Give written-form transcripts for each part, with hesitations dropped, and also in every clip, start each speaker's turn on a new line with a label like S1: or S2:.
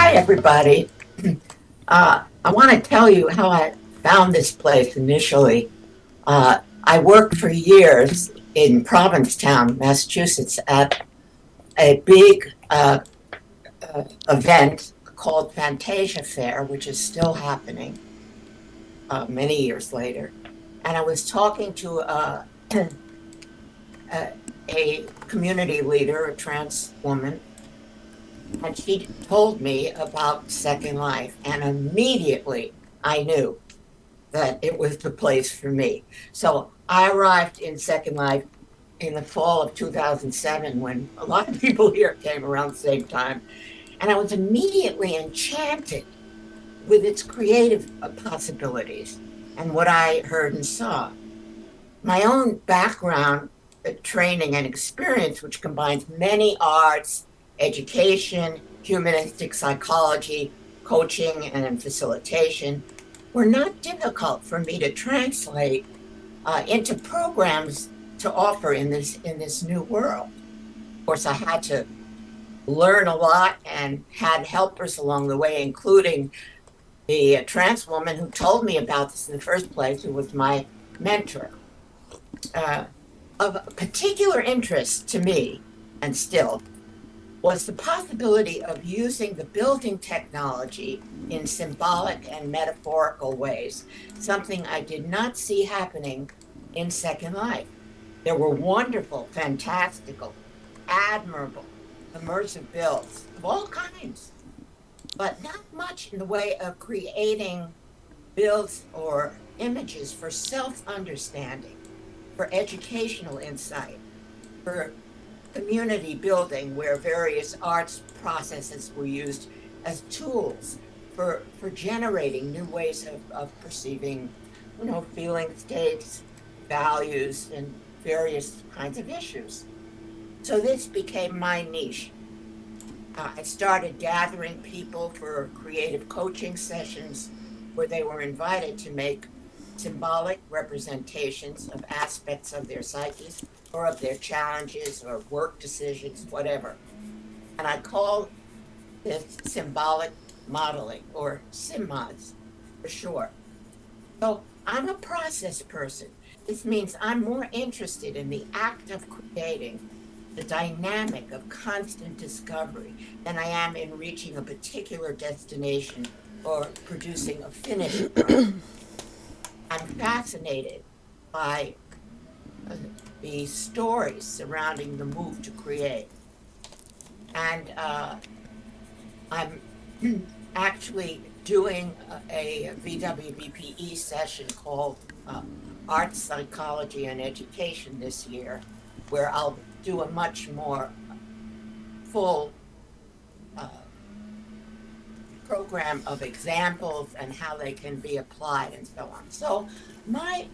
S1: Hi, everybody. I want to tell you how I found this place initially. I worked for years in Provincetown, Massachusetts, at a big event called Fantasia Fair, which is still happening many years later. And I was talking to a, a community leader, a trans woman, and she told me about Second Life. And immediately I knew that it was the place for me. So I arrived in Second Life in the fall of 2007 when a lot of people here came around the same time. And I was immediately enchanted with its creative possibilities and what I heard and saw. My own background, training, and experience, which combines many arts, education, humanistic psychology, coaching, and facilitation, were not difficult for me to translate into programs to offer in this new world. Of course, I had to learn a lot and had helpers along the way, including the trans woman who told me about this in the first place, who was my mentor. Uh, of particular interest to me, and still, was the possibility of using the building technology in symbolic and metaphorical ways, something I did not see happening in Second Life. There were wonderful, fantastical, admirable, immersive builds of all kinds, but not much in the way of creating builds or images for self understanding, for educational insight, for community building, where various arts processes were used as tools for generating new ways of perceiving, feeling states, values, and various kinds of issues. So this became my niche. I started gathering people for creative coaching sessions where they were invited to make symbolic representations of aspects of their psyches or of their challenges or work decisions, whatever. And I call this symbolic modeling, or SymMods for short. So I'm a process person. This means I'm more interested in the act of creating, the dynamic of constant discovery, than I am in reaching a particular destination or producing a finished product. I'm fascinated by the stories surrounding the move to create. And I'm actually doing a VWBPE session called Art, Psychology, and Education this year, where I'll do a much more full uh, program of examples and how they can be applied and so on. So my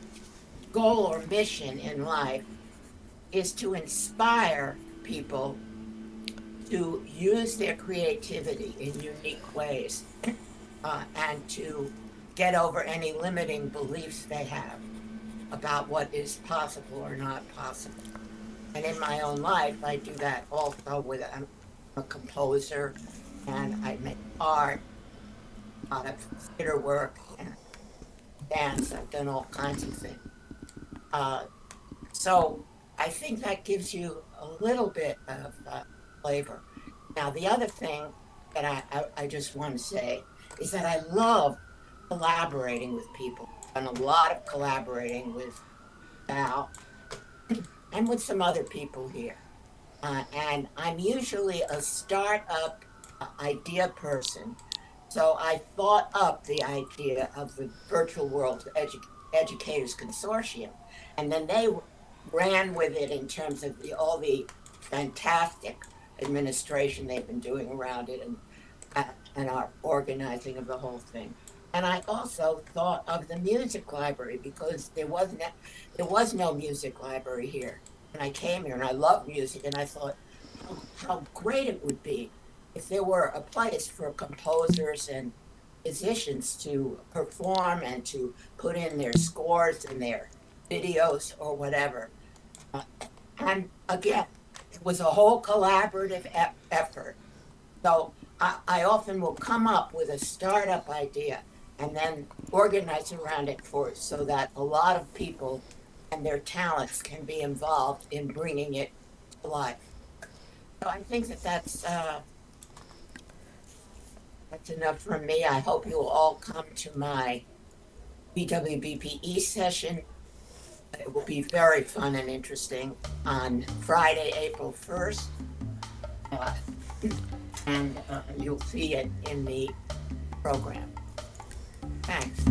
S1: goal or mission in life is to inspire people to use their creativity in unique ways and to get over any limiting beliefs they have about what is possible or not possible. And in my own life, I do that also with a composer, and I make art, a lot of theater work, and dance. I've done all kinds of things. Uh, so I think that gives you a little bit of flavor. Now, the other thing that I just want to say is that I love collaborating with people. I've done a lot of collaborating with Val and with some other people here. And I'm usually a startup idea person. So I thought up the idea of the Virtual World Educators Consortium, and then they ran with it in terms of all the fantastic administration they've been doing around it, and our organizing of the whole thing. And I also thought of the music library because there was no music library here. And I came here and I love music, and I thought how great it would be if there were a place for composers and musicians to perform and to put in their scores and their videos or whatever. Uh, and again, it was a whole collaborative effort. So I often will come up with a startup idea and then organize around it so that a lot of people and their talents can be involved in bringing it to life. So I think that that's enough from me. I hope you'll all come to my BWBPE session. It will be very fun and interesting on Friday, April 1st. Uh, and you'll see it in the program. Thanks.